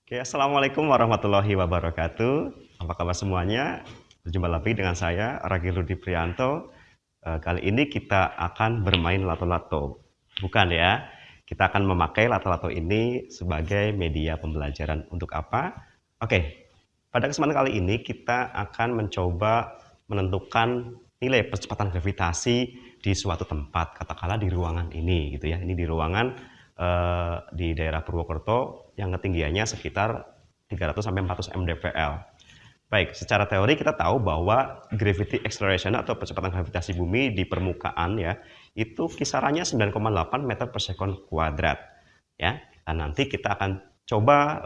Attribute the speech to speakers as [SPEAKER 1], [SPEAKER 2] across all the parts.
[SPEAKER 1] Oke, assalamualaikum warahmatullahi wabarakatuh. Apa kabar semuanya? Berjumpa lagi dengan saya, Ragi Rudi Prianto. Kali ini kita akan bermain lato-lato. Bukan ya, kita akan memakai lato-lato ini sebagai media pembelajaran. Untuk apa? Oke, pada kesempatan kali ini kita akan mencoba menentukan nilai percepatan gravitasi di suatu tempat, katakanlah di ruangan ini, gitu ya. Ini di ruangan di daerah Purwokerto yang ketinggiannya sekitar 300 sampai 400 mdpl. Baik, secara teori kita tahu bahwa gravity acceleration atau percepatan gravitasi bumi di permukaan ya, itu kisarannya 9,8 meter per sekon kuadrat. Ya, dan nanti kita akan coba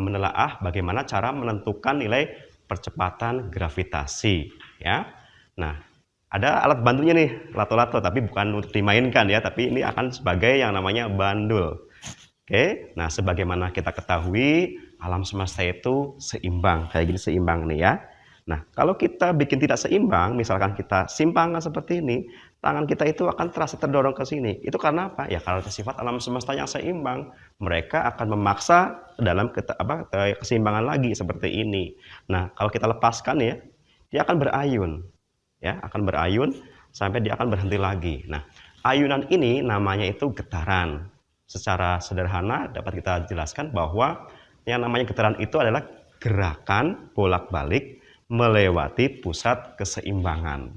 [SPEAKER 1] menelaah bagaimana cara menentukan nilai percepatan gravitasi ya. Nah, ada alat bantunya nih, lato-lato, tapi bukan untuk dimainkan ya, tapi ini akan sebagai yang namanya bandul. Oke, nah sebagaimana kita ketahui, alam semesta itu seimbang, kayak gini seimbang nih ya. Nah, kalau kita bikin tidak seimbang, misalkan kita simpangan seperti ini, tangan kita itu akan terasa terdorong ke sini. Itu karena apa? Ya karena sifat alam semesta yang seimbang. Mereka akan memaksa dalam keseimbangan lagi seperti ini. Nah, kalau kita lepaskan ya, dia akan berayun. Ya, akan berayun sampai dia akan berhenti lagi. Nah, ayunan ini namanya itu getaran. Secara sederhana dapat kita jelaskan bahwa yang namanya getaran itu adalah gerakan bolak-balik melewati pusat keseimbangan.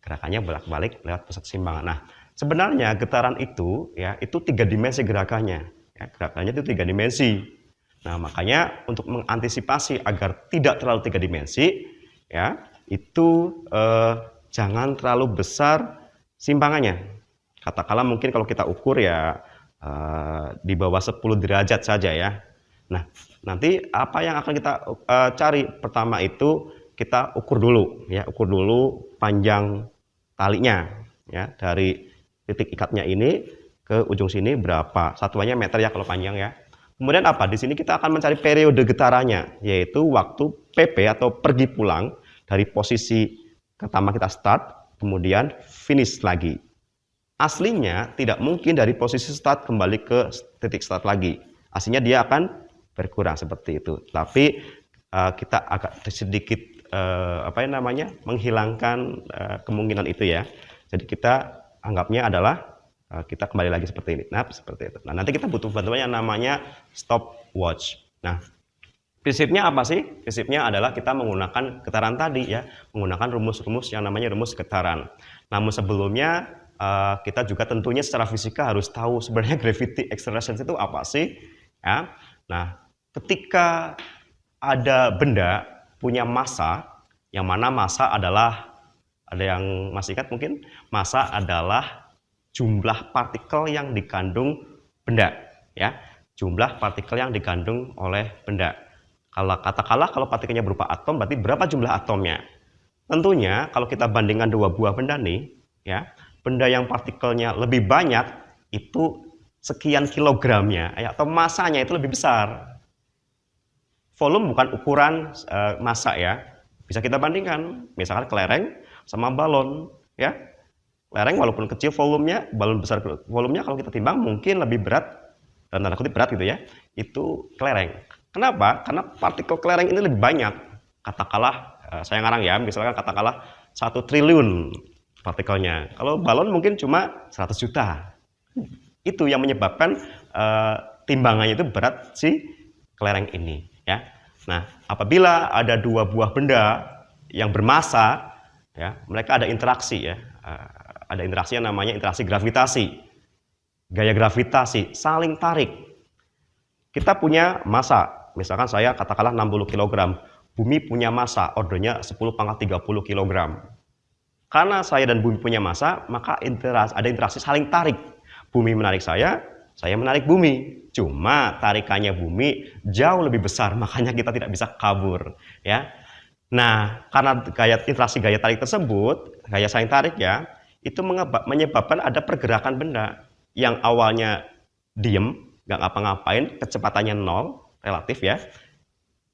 [SPEAKER 1] Gerakannya bolak-balik lewat pusat keseimbangan. Nah, sebenarnya getaran itu ya itu 3 dimensi gerakannya. Ya, gerakannya itu 3 dimensi. Nah, makanya untuk mengantisipasi agar tidak terlalu 3 dimensi, ya itu jangan terlalu besar simpangannya. Katakanlah mungkin kalau kita ukur ya di bawah 10 derajat saja ya. Nah, nanti apa yang akan kita cari pertama itu kita ukur dulu ya, ukur dulu panjang talinya ya, dari titik ikatnya ini ke ujung sini berapa, satuannya meter ya kalau panjang ya. Kemudian apa? Di sini kita akan mencari periode getarannya, yaitu waktu PP atau pergi pulang dari posisi pertama kita start, kemudian finish lagi. Aslinya tidak mungkin dari posisi start kembali ke titik start lagi. Aslinya dia akan berkurang seperti itu. Tapi kita agak sedikit menghilangkan kemungkinan itu ya. Jadi kita anggapnya adalah kita kembali lagi seperti ini. Nah, seperti itu. Nah, nanti kita butuh bantuan yang namanya stopwatch. Nah, prinsipnya apa sih? Prinsipnya adalah kita menggunakan getaran tadi ya, menggunakan rumus-rumus yang namanya rumus getaran. Namun sebelumnya kita juga tentunya secara fisika harus tahu sebenarnya gravity acceleration itu apa sih? Ya. Nah, ketika ada benda punya massa, yang mana massa adalah, ada yang masih ingat mungkin, massa adalah jumlah partikel yang dikandung benda, ya, jumlah partikel yang dikandung oleh benda. Katakanlah kalau partikelnya berupa atom, berarti berapa jumlah atomnya? Tentunya kalau kita bandingkan dua buah benda nih, ya, benda yang partikelnya lebih banyak itu sekian kilogramnya, ya, atau masanya itu lebih besar. Volume bukan ukuran massa ya. Bisa kita bandingkan, misalkan kelereng sama balon, ya. Kelereng walaupun kecil volumenya, balon besar volumenya, kalau kita timbang mungkin lebih berat, dan tanda kutip berat gitu ya, itu kelereng. Kenapa? Karena partikel kelereng ini lebih banyak. Katakanlah, saya ngarang ya, misalkan katakanlah 1 triliun partikelnya. Kalau balon mungkin cuma 100 juta. Itu yang menyebabkan timbangannya itu berat si kelereng ini. Ya. Nah, apabila ada dua buah benda yang bermassa, ya, mereka ada interaksi ya. Ada interaksi yang namanya interaksi gravitasi. Gaya gravitasi, saling tarik. Kita punya massa. Misalkan saya katakanlah 60 kg, bumi punya massa, ordernya 10 pangkat 30 kg. Karena saya dan bumi punya massa, maka ada interaksi saling tarik. Bumi menarik saya menarik bumi. Cuma tarikannya bumi jauh lebih besar, makanya kita tidak bisa kabur. Ya. Nah, karena interaksi gaya tarik tersebut, gaya saling tarik ya, itu menyebabkan ada pergerakan benda yang awalnya diem, nggak ngapa-ngapain, kecepatannya 0, relatif ya,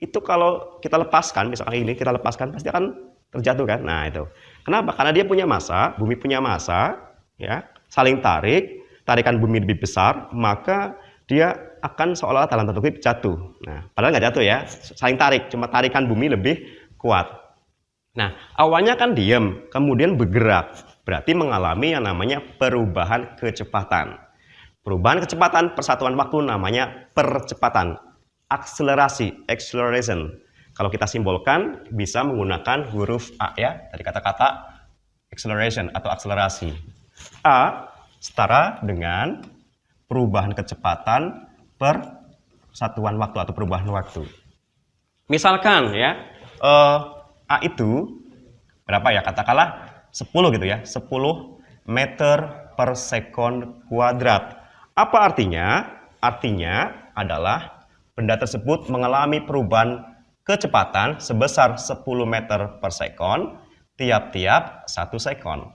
[SPEAKER 1] itu kalau kita lepaskan, misalkan ini kita lepaskan pasti akan terjatuh kan. Nah itu kenapa? Karena dia punya massa, bumi punya massa ya, saling tarik, tarikan bumi lebih besar, maka dia akan seolah-olah dalam tanda kutip jatuh. Nah, padahal nggak jatuh ya, saling tarik, cuma tarikan bumi lebih kuat. Nah, awalnya kan diam, kemudian bergerak, berarti mengalami yang namanya perubahan kecepatan. Perubahan kecepatan persatuan waktu namanya percepatan, akselerasi, acceleration. Kalau kita simbolkan bisa menggunakan huruf A ya, dari kata-kata acceleration atau akselerasi. A setara dengan perubahan kecepatan per satuan waktu atau perubahan waktu. Misalkan ya, A itu berapa ya? Katakanlah 10 gitu ya, 10 meter per sekon kuadrat. Apa artinya? Artinya adalah benda tersebut mengalami perubahan kecepatan sebesar 10 meter per sekon tiap-tiap 1 sekon.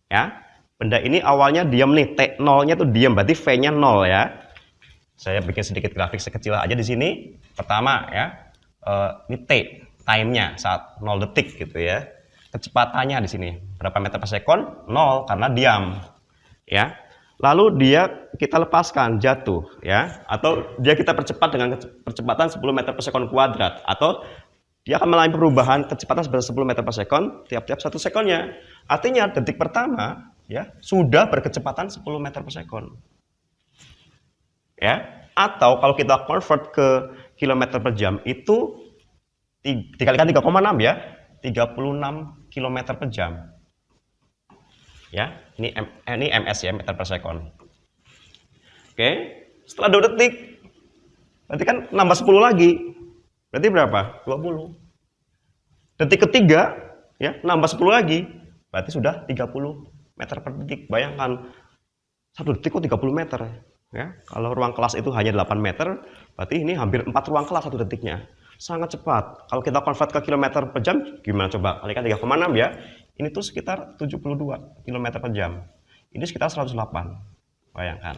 [SPEAKER 1] Ya, benda ini awalnya diam nih, T0-nya tuh diam, berarti V-nya 0 ya. Saya bikin sedikit grafik sekecil aja di sini. Pertama ya, ini T, time-nya saat 0 detik gitu ya. Kecepatannya di sini berapa meter per sekon? 0 karena diam. Ya. Lalu kita lepaskan jatuh ya, atau kita percepat dengan percepatan 10 meter per sekon kuadrat, atau dia akan mengalami perubahan kecepatan sebesar 10 meter per sekon tiap-tiap 1 sekonnya. Artinya detik pertama ya sudah berkecepatan 10 meter per sekon. Ya, atau kalau kita convert ke kilometer per jam itu dikalikan 3,6 ya, 36 kilometer per jam. Ya, ini ms ya, meter per sekon. Oke, setelah 2 detik berarti kan nambah 10 lagi. Berarti berapa? 20. Detik ketiga ya, nambah 10 lagi. Berarti sudah 30 meter per detik. Bayangkan 1 detik kok 30 meter ya. Kalau ruang kelas itu hanya 8 meter, berarti ini hampir 4 ruang kelas 1 detiknya. Sangat cepat. Kalau kita convert ke kilometer per jam, gimana coba? Kalikan 3,6 ya. Ini tuh sekitar 72 km per jam. Ini sekitar 108. Bayangkan.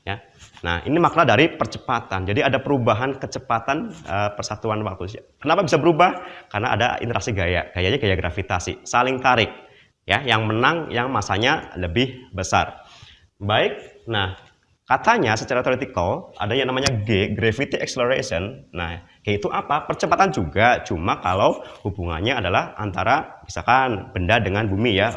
[SPEAKER 1] Ya. Nah, ini makna dari percepatan. Jadi ada perubahan kecepatan persatuan waktu. Kenapa bisa berubah? Karena ada interaksi gaya. Gayanya gaya gravitasi. Saling tarik. Ya, yang menang yang masanya lebih besar. Baik. Nah, katanya secara teoretikal ada yang namanya G, gravity acceleration. Nah, G itu apa? Percepatan juga, cuma kalau hubungannya adalah antara misalkan benda dengan bumi ya,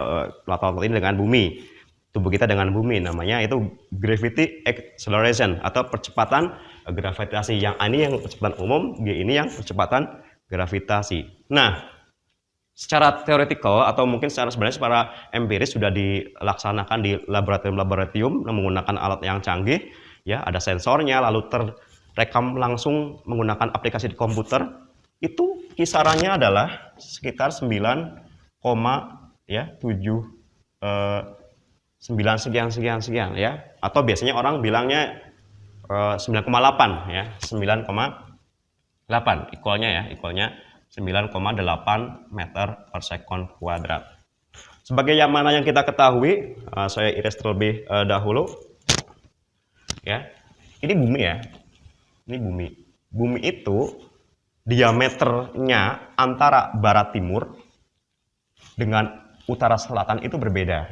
[SPEAKER 1] laut ini dengan bumi, tubuh kita dengan bumi, namanya itu gravity acceleration atau percepatan gravitasi. Yang ini yang percepatan umum, G ini yang percepatan gravitasi. Nah, secara teoretikal atau mungkin secara empiris sudah dilaksanakan di laboratorium menggunakan alat yang canggih ya, ada sensornya, lalu terekam langsung menggunakan aplikasi di komputer. Itu kisarannya adalah sekitar 9,7 sekian ya, atau biasanya orang bilangnya 9,8 ya, 9,8 equalnya 9,8 meter per sekon kuadrat. Sebagai yang mana yang kita ketahui, saya iris terlebih dahulu. Ya, ini bumi ya. Ini bumi. Bumi itu diameternya antara barat timur dengan utara selatan itu berbeda.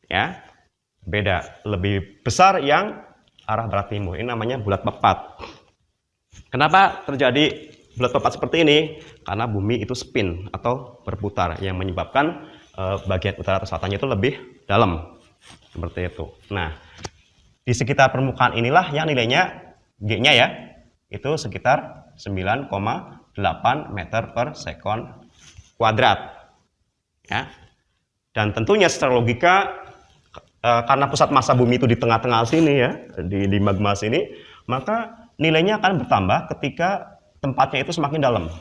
[SPEAKER 1] Ya, beda. Lebih besar yang arah barat timur. Ini namanya bulat pepat. Kenapa terjadi bulat pepat seperti ini? Karena bumi itu spin atau berputar yang menyebabkan bagian utara atau selatannya itu lebih dalam. Seperti itu. Nah, di sekitar permukaan inilah yang nilainya G-nya ya, itu sekitar 9,8 meter per sekon kuadrat. Ya. Dan tentunya secara logika, karena pusat massa bumi itu di tengah-tengah sini ya, di magma sini, maka nilainya akan bertambah ketika tempatnya itu semakin dalam.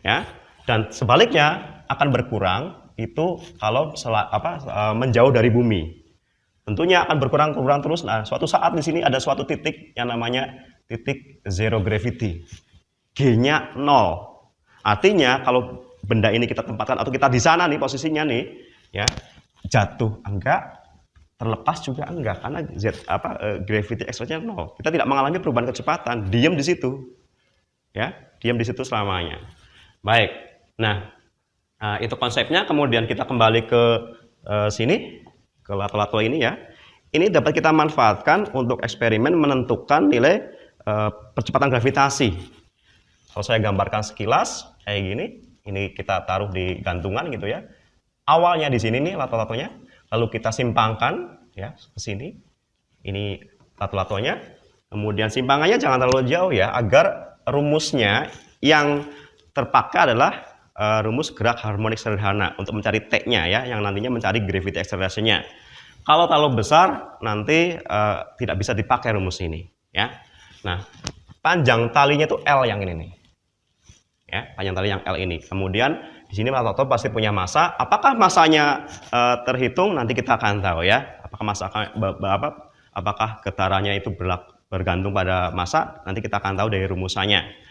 [SPEAKER 1] Ya, dan sebaliknya akan berkurang itu kalau menjauh dari bumi. Tentunya akan berkurang terus. Nah, suatu saat di sini ada suatu titik yang namanya titik zero gravity. G-nya 0. Artinya kalau benda ini kita tempatkan atau kita di sana nih posisinya nih, ya, jatuh enggak, terlepas juga enggak, karena gravity acceleration 0. Kita tidak mengalami perubahan kecepatan, diam di situ. Ya, diam di situ selamanya. Baik. Nah, itu konsepnya. Kemudian kita kembali ke sini, ke lato-lato ini ya. ini dapat kita manfaatkan untuk eksperimen menentukan nilai percepatan gravitasi. Kalau saya gambarkan sekilas kayak gini, ini kita taruh di gantungan gitu ya. Awalnya di sini nih lato-latonya, lalu kita simpangkan ya ke sini. Ini lato-latonya. Kemudian simpangannya jangan terlalu jauh ya, agar rumusnya yang terpakai adalah rumus gerak harmonik sederhana untuk mencari T-nya ya, yang nantinya mencari gravity acceleration-nya. Kalau terlalu besar nanti tidak bisa dipakai rumus ini ya. Nah, panjang talinya itu L yang ini nih. Ya, panjang tali yang L ini. Kemudian di sini lato pasti punya massa. Apakah massanya terhitung? Nanti kita akan tahu ya. Apakah getarannya itu bergantung pada massa? Nanti kita akan tahu dari rumusannya.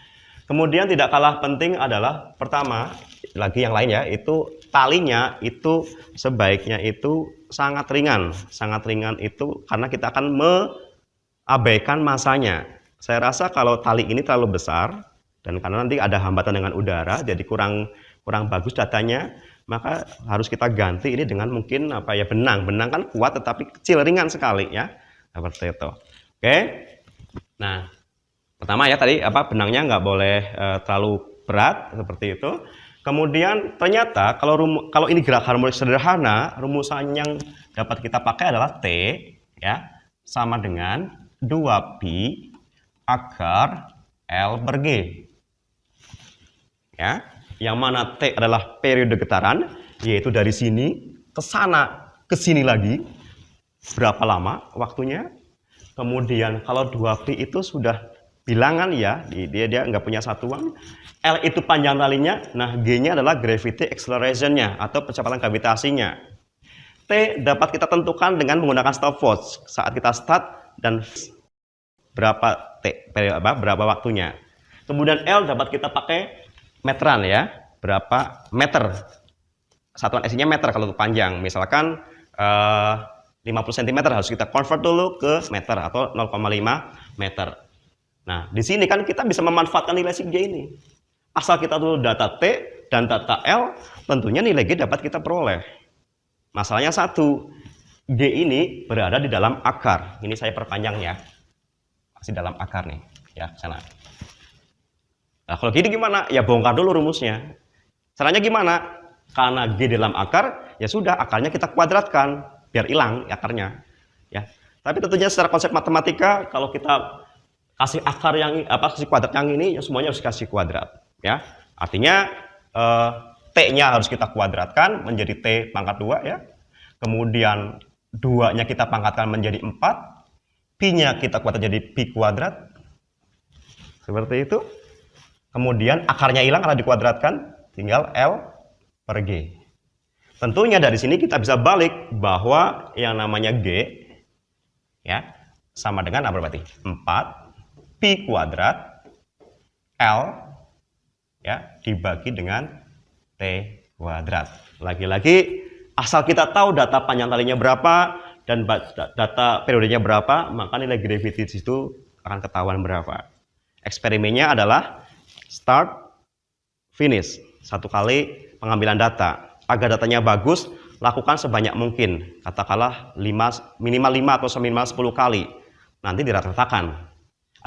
[SPEAKER 1] Kemudian tidak kalah penting adalah pertama, lagi yang lain ya, itu talinya itu sebaiknya itu sangat ringan. Sangat ringan itu karena kita akan mengabaikan massanya. Saya rasa kalau tali ini terlalu besar dan karena nanti ada hambatan dengan udara jadi kurang bagus datanya, maka harus kita ganti ini dengan mungkin benang. Benang kan kuat tetapi kecil, ringan sekali ya. Seperti itu. Oke. Nah, pertama ya tadi benangnya nggak boleh terlalu berat seperti itu. Kemudian ternyata kalau ini gerak harmonik sederhana, rumusan yang dapat kita pakai adalah T ya sama dengan 2pi akar L per G. Ya, yang mana T adalah periode getaran, yaitu dari sini ke sana ke sini lagi. Berapa lama waktunya? Kemudian kalau 2pi itu sudah bilangan ya, dia nggak punya satuan. L itu panjang talinya, nah G-nya adalah gravity acceleration-nya atau percepatan gravitasinya. T dapat kita tentukan dengan menggunakan stopwatch saat kita start dan berapa berapa waktunya. Kemudian L dapat kita pakai meteran ya, berapa meter. Satuan SI-nya meter kalau panjang. Misalkan 50 cm harus kita convert dulu ke meter atau 0,5 meter. Nah, di sini kan kita bisa memanfaatkan nilai si G ini. Asal kita dulu data T dan data L, tentunya nilai G dapat kita peroleh. Masalahnya satu, G ini berada di dalam akar. Ini saya perpanjang ya. Masih dalam akar nih, ya, sana. Nah, kalau gini gimana? Ya bongkar dulu rumusnya. Caranya gimana? Karena G dalam akar, ya sudah akarnya kita kuadratkan biar hilang akarnya. Ya. Tapi tentunya secara konsep matematika kalau kita kasih akar yang kasih kuadrat yang ini, ya semuanya harus kasih kuadrat, ya. Artinya T-nya harus kita kuadratkan menjadi T pangkat 2 ya. Kemudian 2-nya kita pangkatkan menjadi 4, Pi-nya kita kuadrat jadi Pi kuadrat. Seperti itu. Kemudian akarnya hilang karena dikuadratkan, tinggal L per G. Tentunya dari sini kita bisa balik bahwa yang namanya G ya sama dengan apa berarti? 4 Pi kuadrat L ya dibagi dengan T kuadrat. Lagi-lagi asal kita tahu data panjang talinya berapa dan data periodenya berapa, maka nilai gravity itu akan ketahuan berapa. Eksperimennya adalah start finish. Satu kali pengambilan data. Agar datanya bagus, lakukan sebanyak mungkin. Katakanlah minimal 5 atau minimal 10 kali. Nanti dirata-ratakan.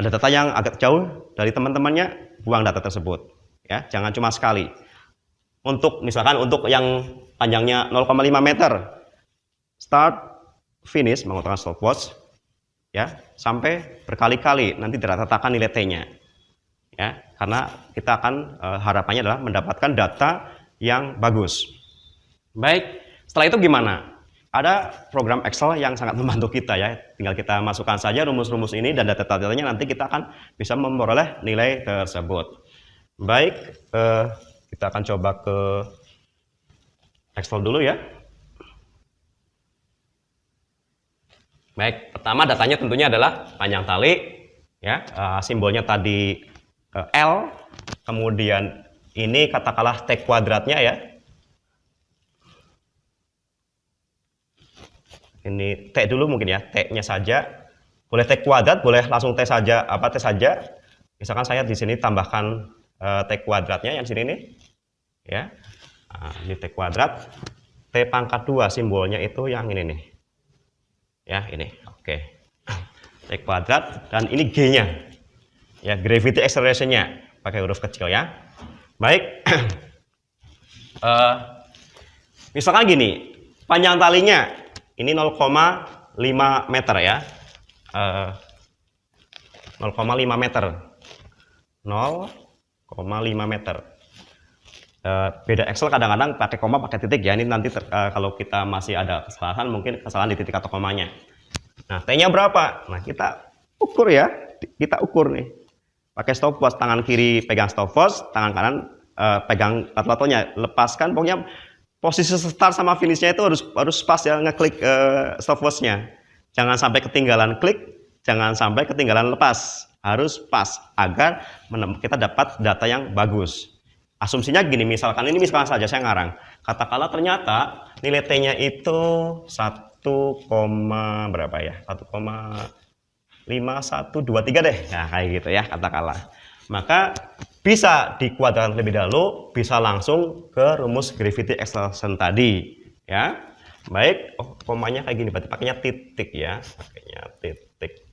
[SPEAKER 1] Ada data yang agak jauh dari teman-temannya, buang data tersebut. Ya, jangan cuma sekali. Misalkan untuk yang panjangnya 0,5 meter, start, finish menggunakan stopwatch, ya sampai berkali-kali. Nanti dirata-ratakan nilai T-nya. Ya, karena kita akan harapannya adalah mendapatkan data yang bagus. Baik, setelah itu gimana? Ada program Excel yang sangat membantu kita ya. Tinggal kita masukkan saja rumus-rumus ini dan data-datanya, nanti kita akan bisa memperoleh nilai tersebut. Baik, kita akan coba ke Excel dulu ya. Baik, pertama datanya tentunya adalah panjang tali ya. Simbolnya tadi L, kemudian ini katakanlah T kuadratnya ya. Ini T dulu mungkin ya, T-nya saja. Boleh T kuadrat, boleh langsung T saja, T saja. Misalkan saya di sini tambahkan T kuadratnya yang sini nih. Ya. Nah, ini T kuadrat. T pangkat 2 simbolnya itu yang ini nih. Ya, ini. Oke. T kuadrat dan ini G-nya. Ya, gravity acceleration-nya pakai huruf kecil ya. Baik. Misalkan gini, panjang talinya ini 0,5 meter ya. 0,5 meter. 0,5 meter. Beda Excel kadang-kadang pakai koma, pakai titik ya. Ini nanti kalau kita masih ada kesalahan, mungkin kesalahan di titik atau komanya. Nah, T-nya berapa? Nah, kita ukur ya. Kita ukur nih. Pakai stopwatch, tangan kiri pegang stopwatch, tangan kanan pegang lato-latonya. Lepaskan, pokoknya posisi start sama finishnya itu harus pas ya, ngeklik stopwatch-nya. Jangan sampai ketinggalan klik, jangan sampai ketinggalan lepas. Harus pas agar kita dapat data yang bagus. Asumsinya gini, misalkan saja saya ngarang. Katakanlah ternyata nilai T-nya itu 1, berapa ya? 1,5123 deh. Nah, kayak gitu ya katakanlah. Maka bisa dikuadratkan lebih dahulu, bisa langsung ke rumus gravity acceleration tadi, ya. Baik, komanya kayak gini, berarti pakainya titik ya, pakainya titik.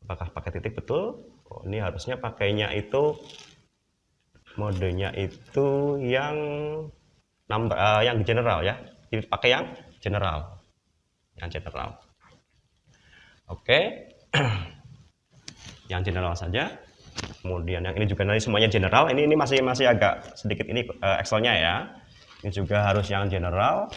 [SPEAKER 1] Apakah pakai titik betul? Oh, ini harusnya pakainya itu modenya itu yang yang general ya. Jadi pakai yang general. Yang general. Oke. Yang general saja. Kemudian yang ini juga nanti semuanya general. Ini masih agak sedikit ini Excel-nya ya. Ini juga harus yang general.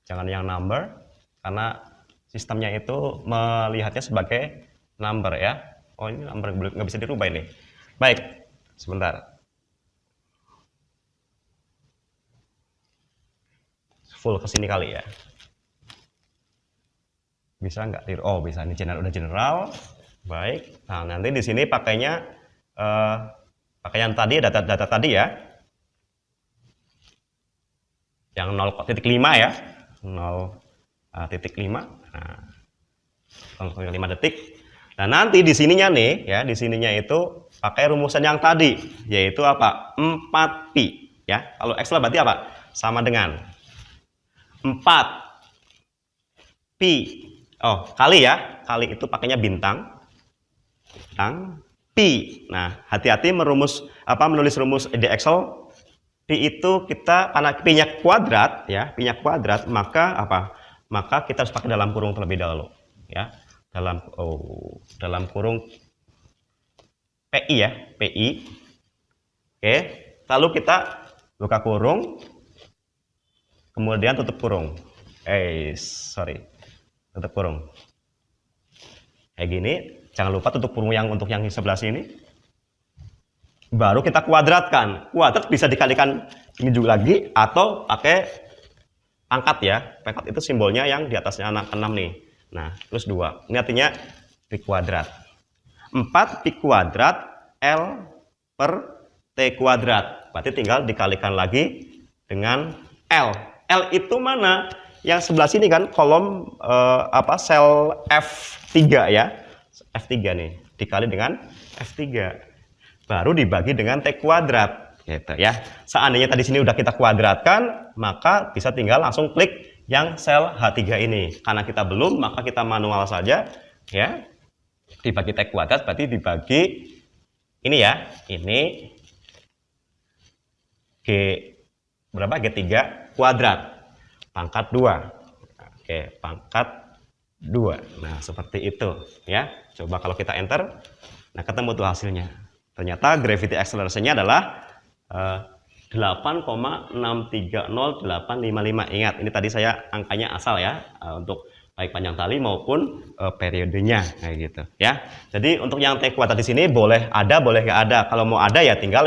[SPEAKER 1] Jangan yang number karena sistemnya itu melihatnya sebagai number ya. Oh, ini number nggak bisa dirubah ini. Baik, sebentar. Full ke sini kali ya. Bisa nggak? Oh, bisa. Ini udah general. Baik. Nah, nanti di sini pakainya pakai yang tadi, data tadi ya. Yang 0,5 ya. 0,5. Nah, 0,5 detik. Nah, nanti di sininya nih ya, di sininya itu pakai rumusan yang tadi, yaitu apa? 4pi ya. Kalau Excel berarti apa? Sama dengan 4pi. Oh, kali ya. Kali itu pakainya bintang. Pi. Nah, hati-hati menulis rumus di Excel. Pi itu kita karena pi-nya kuadrat ya, pi-nya kuadrat, maka apa? Maka kita harus pakai dalam kurung terlebih dahulu ya. Dalam kurung PI ya, PI. Oke, lalu kita buka kurung, kemudian tutup kurung. Tutup kurung. Kayak gini, jangan lupa tutup kurung untuk yang sebelah sini. Baru kita kuadratkan. Kuadrat bisa dikalikan ini juga lagi atau pakai pangkat ya. Pangkat itu simbolnya yang di atasnya anak 6 nih. Nah, plus 2. Ini artinya pi kuadrat. 4 pi kuadrat L per T kuadrat. Berarti tinggal dikalikan lagi dengan L. L itu mana? Yang sebelah sini kan kolom sel F3 ya. F3 nih. Dikali dengan F3. Baru dibagi dengan T kuadrat. Gitu ya. Seandainya tadi sini udah kita kuadratkan, maka bisa tinggal langsung klik yang sel H3 ini. Karena kita belum, maka kita manual saja ya. Dibagi T kuadrat berarti dibagi ini ya. Ini G berapa? G3 kuadrat pangkat 2. Oke, pangkat 2. Nah, seperti itu ya. Coba kalau kita enter, nah ketemu tuh hasilnya. Ternyata gravity acceleration-nya adalah 8,630855. Ingat, ini tadi saya angkanya asal ya, untuk baik panjang tali maupun periodenya kayak gitu ya. Jadi untuk yang T kuadrat di sini boleh ada, boleh nggak ada. Kalau mau ada ya tinggal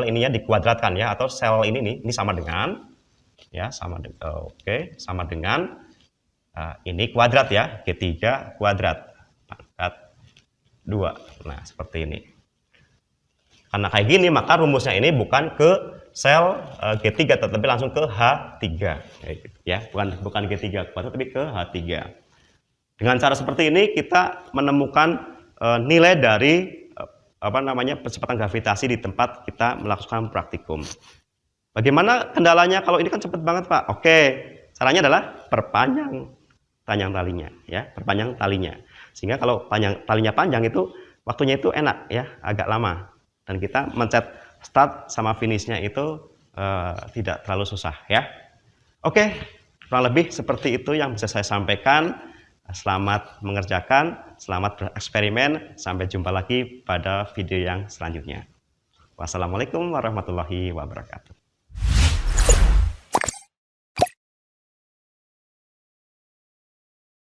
[SPEAKER 1] ininya dikuadratkan ya, atau sel ini nih, ini sama dengan ya, sama dengan ini kuadrat ya, G3 kuadrat pangkat 2. Nah, seperti ini. Karena kayak gini, maka rumusnya ini bukan ke sel G3 tetapi langsung ke H3 kayak gitu, ya, bukan G3 kuadrat tapi ke H3. Dengan cara seperti ini kita menemukan nilai dari percepatan gravitasi di tempat kita melakukan praktikum. Bagaimana kendalanya kalau ini kan cepet banget Pak? Oke, caranya adalah perpanjang talinya ya, perpanjang talinya. Sehingga kalau talinya panjang itu waktunya itu enak ya, agak lama. Dan kita mencet start sama finishnya itu tidak terlalu susah ya. Oke, kurang lebih seperti itu yang bisa saya sampaikan. Selamat mengerjakan, selamat bereksperimen. Sampai jumpa lagi pada video yang selanjutnya. Wassalamualaikum warahmatullahi wabarakatuh.